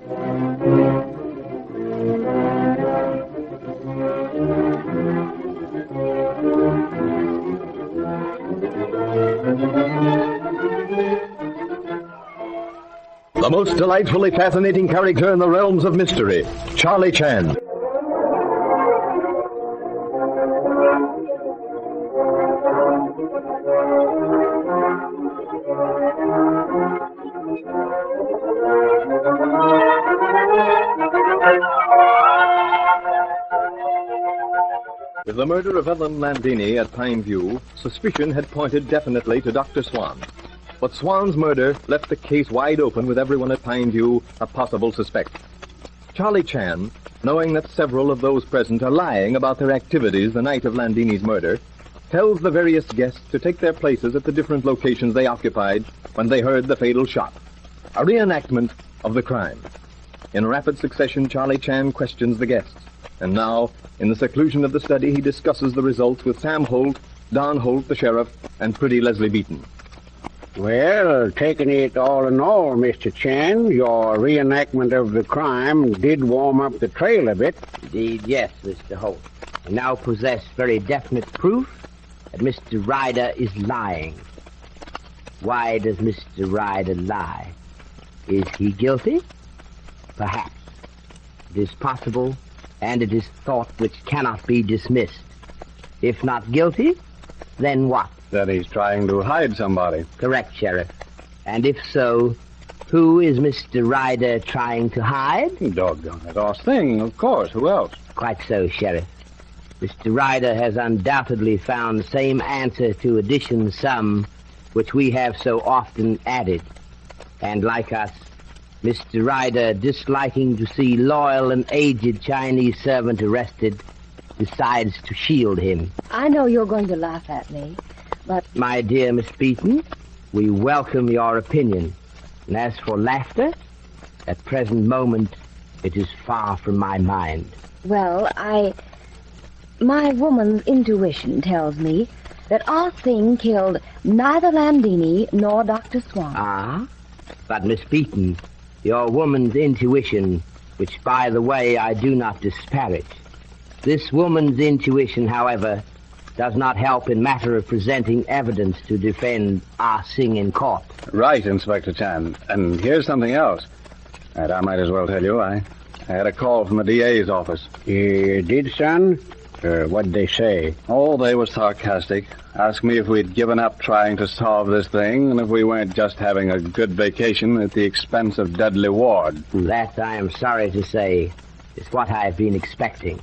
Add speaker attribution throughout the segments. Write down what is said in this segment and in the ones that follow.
Speaker 1: The most delightfully fascinating character in the realms of mystery, Charlie Chan. With the murder of Ellen Landini at Pine View, suspicion had pointed definitely to Dr. Swan. But Swan's murder left the case wide open with everyone at Pine View a possible suspect. Charlie Chan, knowing that several of those present are lying about their activities the night of Landini's murder, tells the various guests to take their places at the different locations they occupied when they heard the fatal shot. A reenactment of the crime. In rapid succession, Charlie Chan questions the guests. And now, in the seclusion of the study, he discusses the results with Sam Holt, Don Holt, the sheriff, and pretty Leslie Beaton.
Speaker 2: Well, taking it all in all, Mr. Chan, your reenactment of the crime did warm up the trail a bit.
Speaker 3: Indeed, yes, Mr. Holt. I now possess very definite proof that Mr. Ryder is lying. Why does Mr. Ryder lie? Is he guilty? Perhaps. It is possible, and it is thought which cannot be dismissed. If not guilty, then what?
Speaker 4: That he's trying to hide somebody.
Speaker 3: Correct, Sheriff. And if so, who is Mr. Ryder trying to hide?
Speaker 4: Doggone it, Oss thing, of course. Who else?
Speaker 3: Quite so, Sheriff. Mr. Ryder has undoubtedly found the same answer to addition sum which we have so often added. And like us, Mr. Ryder, disliking to see loyal and aged Chinese servant arrested, decides to shield him.
Speaker 5: I know you're going to laugh at me, but...
Speaker 3: My dear Miss Beaton, we welcome your opinion. And as for laughter, at present moment, it is far from my mind.
Speaker 5: Well, my woman's intuition tells me that our thing killed neither Landini nor Dr. Swan.
Speaker 3: Ah? But Miss Beaton, your woman's intuition, which, by the way, I do not disparage. This woman's intuition, however, does not help in matter of presenting evidence to defend Ah Sing in court.
Speaker 4: Right, Inspector Chan. And here's something else. And I might as well tell you, I had a call from the DA's office.
Speaker 2: You did, son? What'd they say?
Speaker 4: Oh, they were sarcastic. Asked me if we'd given up trying to solve this thing, and if we weren't just having a good vacation at the expense of Dudley Ward.
Speaker 3: That, I am sorry to say, is what I've been expecting.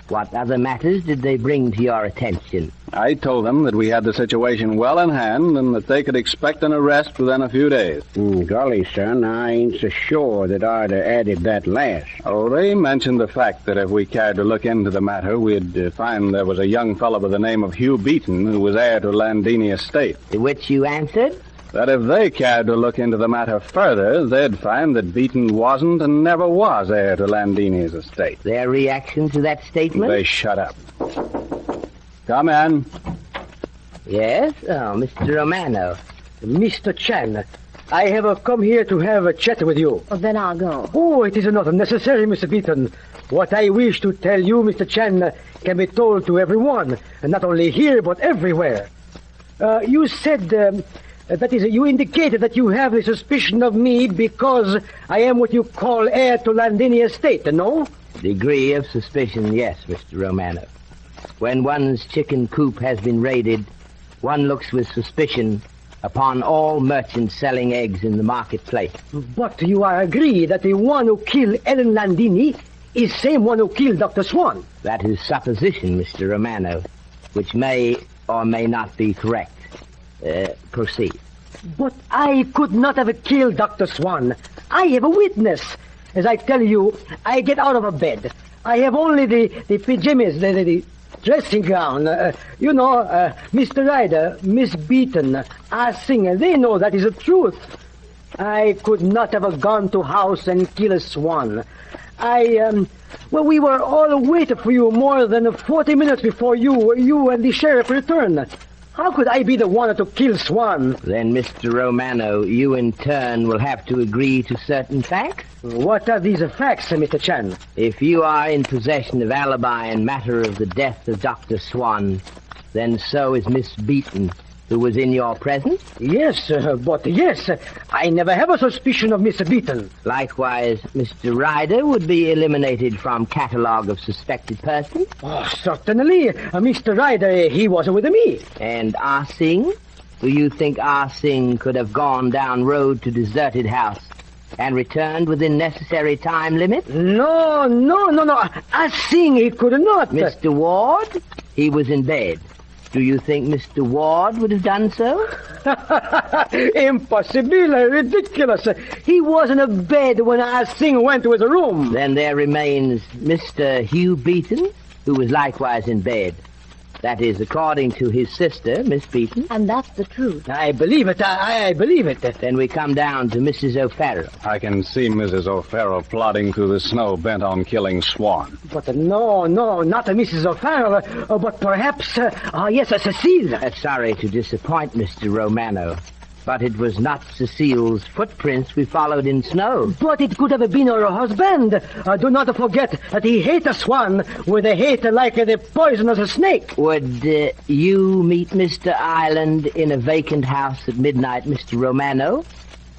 Speaker 3: What other matters did they bring to your attention?
Speaker 4: I told them that we had the situation well in hand and that they could expect an arrest within a few days.
Speaker 2: Golly, son, I ain't so sure that I'd have added that last.
Speaker 4: Oh, they mentioned the fact that if we cared to look into the matter, we'd find there was a young fellow by the name of Hugh Beaton who was heir to Landini estate.
Speaker 3: To which you answered?
Speaker 4: That if they cared to look into the matter further, they'd find that Beaton wasn't and never was heir to Landini's estate.
Speaker 3: Their reaction to that statement?
Speaker 4: They shut up. Come in.
Speaker 3: Yes? Oh, Mr. Romano.
Speaker 6: Mr. Chan, I have come here to have a chat with you.
Speaker 5: Oh, then I'll go.
Speaker 6: Oh, it is not necessary, Mr. Beaton. What I wish to tell you, Mr. Chan, can be told to everyone, and not only here, but everywhere. You said... that is, you indicated that you have the suspicion of me because I am what you call heir to Landini estate, no?
Speaker 3: Degree of suspicion, yes, Mr. Romano. When one's chicken coop has been raided, one looks with suspicion upon all merchants selling eggs in the marketplace.
Speaker 6: But you are agree that the one who killed Ellen Landini is same one who killed Dr. Swan?
Speaker 3: That is supposition, Mr. Romano, which may or may not be correct. Proceed.
Speaker 6: But I could not have killed Dr. Swan. I have a witness. As I tell you, I get out of a bed. I have only the pajamas, the dressing gown. Mr. Ryder, Miss Beaton, Ah Sing, they know that is the truth. I could not have gone to house and kill a swan. We were all waiting for you more than 40 minutes before you and the sheriff returned. How could I be the one to kill Swan?
Speaker 3: Then, Mr. Romano, you in turn will have to agree to certain facts.
Speaker 6: What are these facts, Mr. Chan?
Speaker 3: If you are in possession of alibi in matter of the death of Dr. Swan, then so is Miss Beaton, who was in your presence.
Speaker 6: Yes, I never have a suspicion of Miss Beaton.
Speaker 3: Likewise, Mr. Ryder would be eliminated from catalogue of suspected persons.
Speaker 6: Oh, certainly. Mr. Ryder, he was with me.
Speaker 3: And Ah Sing? Do you think Ah Sing could have gone down road to deserted house and returned within necessary time limit?
Speaker 6: No. I think he could not.
Speaker 3: Mr. Ward? He was in bed. Do you think Mr. Ward would have done so?
Speaker 6: Impossible, ridiculous. He was in a bed when Ah Sing went to his room.
Speaker 3: Then there remains Mr. Hugh Beaton, who was likewise in bed. That is, according to his sister, Miss Beaton.
Speaker 5: And that's the truth.
Speaker 6: I believe it. I believe it.
Speaker 3: Then we come down to Mrs. O'Farrell.
Speaker 4: I can see Mrs. O'Farrell plodding through the snow, bent on killing Swan.
Speaker 6: But no, not Mrs. O'Farrell, but perhaps, Cecile.
Speaker 3: Sorry to disappoint Mr. Romano, but it was not Cecile's footprints we followed in snow.
Speaker 6: But it could have been her husband. Do not forget that he hated Swan with a hate like the poisonous snake.
Speaker 3: Would you meet Mr. Ireland in a vacant house at midnight, Mr. Romano,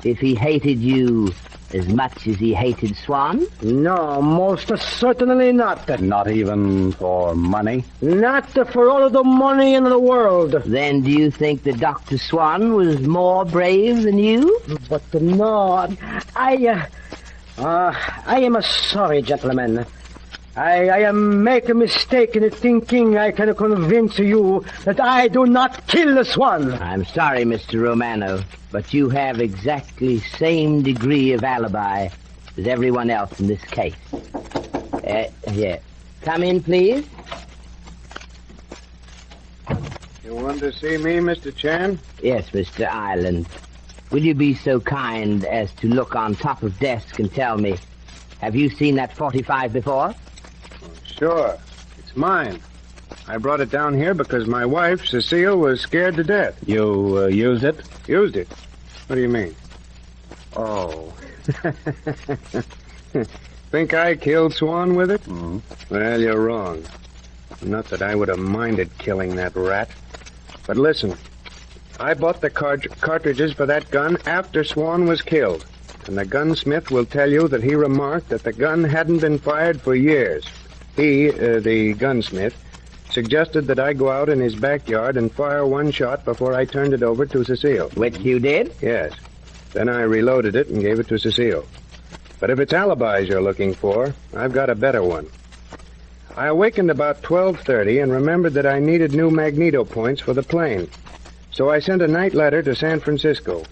Speaker 3: if he hated you as much as he hated Swan?
Speaker 6: No, most certainly not.
Speaker 4: Not even for money?
Speaker 6: Not for all of the money in the world.
Speaker 3: Then do you think that Dr. Swan was more brave than you?
Speaker 6: But no, I am sorry, gentlemen. I am make a mistake in thinking I can convince you that I do not kill the Swan.
Speaker 3: I'm sorry, Mr. Romano, but you have exactly same degree of alibi as everyone else in this case. Here. Come in, please.
Speaker 2: You want to see me, Mr. Chan?
Speaker 3: Yes, Mr. Ireland. Will you be so kind as to look on top of desk and tell me, have you seen that 45 before?
Speaker 2: Sure. It's mine. I brought it down here because my wife, Cecile, was scared to death.
Speaker 4: You used it?
Speaker 2: Used it? What do you mean? Oh. Think I killed Swan with it?
Speaker 4: Mm-hmm.
Speaker 2: Well, you're wrong. Not that I would have minded killing that rat. But listen, I bought the cartridges for that gun after Swan was killed. And the gunsmith will tell you that he remarked that the gun hadn't been fired for years. He, the gunsmith, suggested that I go out in his backyard and fire one shot before I turned it over to Cecile.
Speaker 3: Which you did?
Speaker 2: Yes. Then I reloaded it and gave it to Cecile. But if it's alibis you're looking for, I've got a better one. I awakened about 12:30 and remembered that I needed new magneto points for the plane. So I sent a night letter to San Francisco.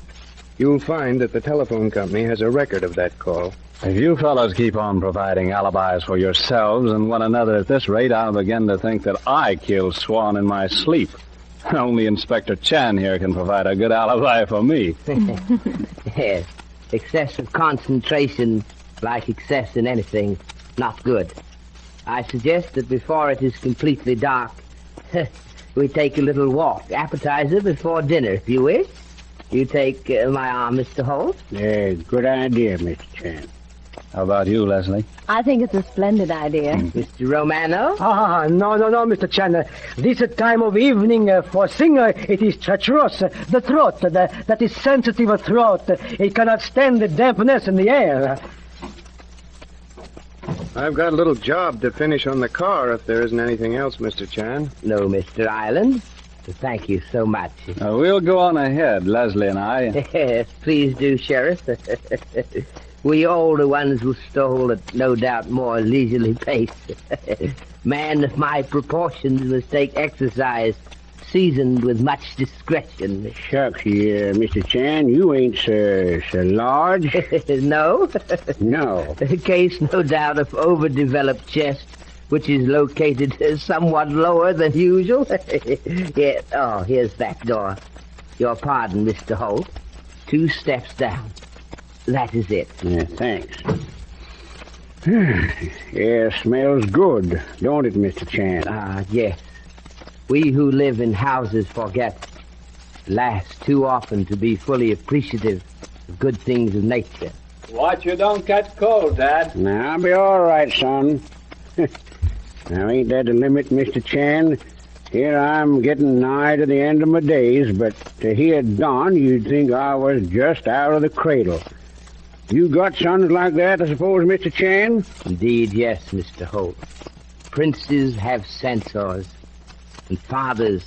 Speaker 2: You'll find that the telephone company has a record of that call.
Speaker 4: If you fellows keep on providing alibis for yourselves and one another at this rate, I'll begin to think that I killed Swan in my sleep. Only Inspector Chan here can provide a good alibi for me.
Speaker 3: Yes. Excessive concentration, like excess in anything, not good. I suggest that before it is completely dark, we take a little walk. Appetizer before dinner, if you wish. You take my arm, Mr. Holt?
Speaker 2: Good idea, Mr. Chan.
Speaker 4: How about you, Leslie?
Speaker 5: I think it's a splendid idea.
Speaker 3: Mr. Romano?
Speaker 6: No, Mr. Chan. This time of evening for singer, it is treacherous. The throat, that is sensitive throat, it cannot stand the dampness in the air.
Speaker 2: I've got a little job to finish on the car if there isn't anything else, Mr. Chan.
Speaker 3: No, Mr. Ireland. Thank you so much.
Speaker 4: We'll go on ahead, Leslie and I.
Speaker 3: Yes, please do, Sheriff. We older ones will stroll at no doubt more leisurely pace. Man of my proportions must take exercise seasoned with much discretion.
Speaker 2: Shucks, Mr. Chan, you ain't so large.
Speaker 3: No?
Speaker 2: No.
Speaker 3: A case, no doubt, of overdeveloped chest, which is located somewhat lower than usual. Yeah. Oh, here's back door. Your pardon, Mr. Holt. 2 steps down. That is it.
Speaker 2: Yeah, thanks. Yeah, smells good, don't it, Mr. Chan?
Speaker 3: Yes. We who live in houses forget, alas, too often to be fully appreciative of good things of nature.
Speaker 4: Watch you don't catch cold, Dad.
Speaker 2: Now, I'll be all right, son. Now, ain't that the limit, Mr. Chan? Here I'm getting nigh to the end of my days, but to hear Don, you'd think I was just out of the cradle. You got sons like that, I suppose, Mr. Chan?
Speaker 3: Indeed, yes, Mr. Holt. Princes have censors, and fathers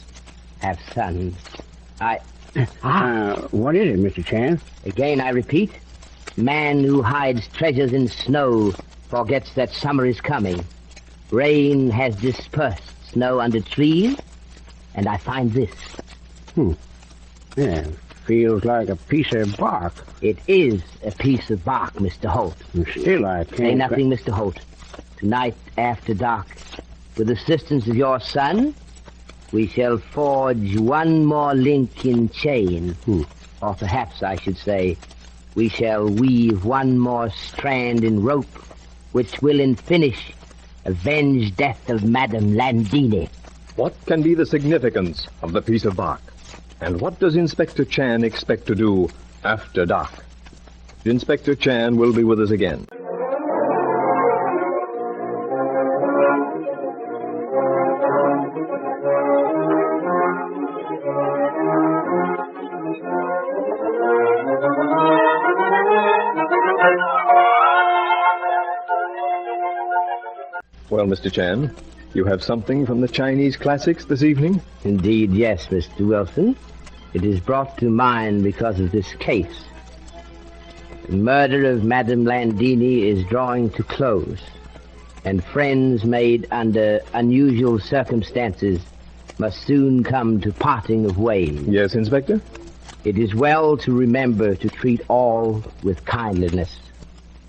Speaker 3: have sons.
Speaker 2: What is it, Mr. Chan?
Speaker 3: Again, I repeat, man who hides treasures in snow forgets that summer is coming. Rain has dispersed snow under trees, and I find this.
Speaker 2: Yeah, feels like a piece of bark.
Speaker 3: It is a piece of bark, Mr. Holt.
Speaker 2: And still, I can't...
Speaker 3: Say nothing, Mr. Holt. Tonight, after dark, with the assistance of your son, we shall forge one more link in chain. Or perhaps I should say, we shall weave one more strand in rope, which will in finish avenge death of Madame Landini.
Speaker 1: What can be the significance of the piece of bark? And what does Inspector Chan expect to do after dark? Inspector Chan will be with us again. Well, Mr. Chan, you have something from the Chinese classics this evening?
Speaker 3: Indeed, yes, Mr. Wilson. It is brought to mind because of this case. The murder of Madame Landini is drawing to close, and friends made under unusual circumstances must soon come to parting of ways.
Speaker 1: Yes, Inspector?
Speaker 3: It is well to remember to treat all with kindliness.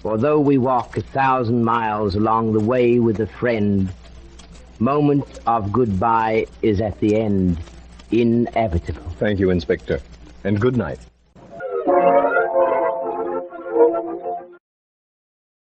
Speaker 3: For though we walk 1,000 miles along the way with a friend, moment of goodbye is at the end inevitable.
Speaker 1: Thank you, Inspector. And good night.